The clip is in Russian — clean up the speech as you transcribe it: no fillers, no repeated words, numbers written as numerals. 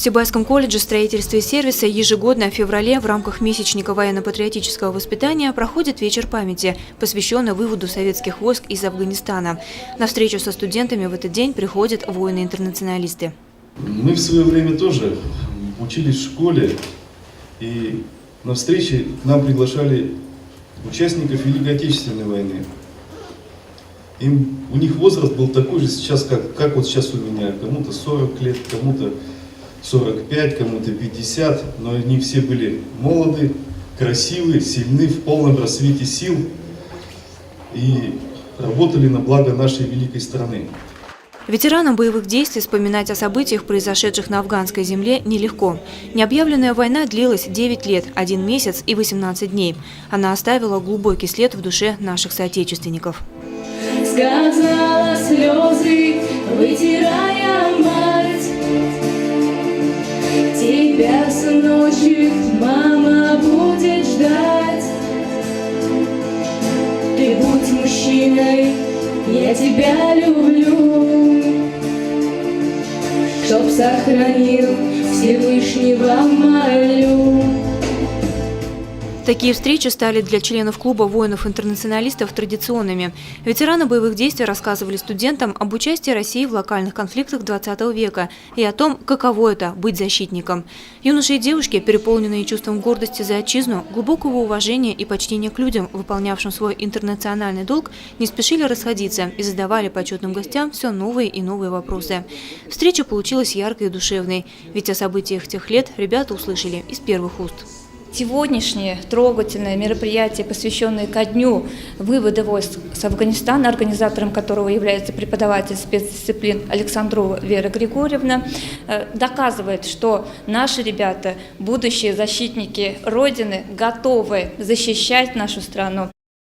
В Сибайском колледже строительства и сервиса ежегодно в феврале в рамках месячника военно-патриотического воспитания проходит вечер памяти, посвященный выводу советских войск из Афганистана. На встречу со студентами в этот день приходят воины-интернационалисты. Мы в свое время тоже учились в школе, и на встречи к нам приглашали участников Великой Отечественной войны. У них возраст был такой же сейчас, как вот сейчас у меня. Кому-то 40 лет, кому-то 45, кому-то 50, но они все были молоды, красивы, сильны, в полном расцвете сил и работали на благо нашей великой страны. Ветеранам боевых действий вспоминать о событиях, произошедших на афганской земле, нелегко. Необъявленная война длилась 9 лет, 1 месяц и 18 дней. Она оставила глубокий след в душе наших соотечественников. Сказала слезы, вытирая мать, тебя, сыночек, мама будет ждать. Ты будь мужчиной, я тебя люблю, чтоб сохранил Всевышнего молю. Такие встречи стали для членов клуба воинов-интернационалистов традиционными. Ветераны боевых действий рассказывали студентам об участии России в локальных конфликтах 20 века и о том, каково это – быть защитником. Юноши и девушки, переполненные чувством гордости за отчизну, глубокого уважения и почтения к людям, выполнявшим свой интернациональный долг, не спешили расходиться и задавали почетным гостям все новые и новые вопросы. Встреча получилась яркой и душевной, ведь о событиях тех лет ребята услышали из первых уст. Сегодняшнее трогательное мероприятие, посвященное ко дню вывода войск с Афганистана, организатором которого является преподаватель спецдисциплин Александрова Вера Григорьевна, доказывает, что наши ребята, будущие защитники Родины, готовы защищать нашу страну.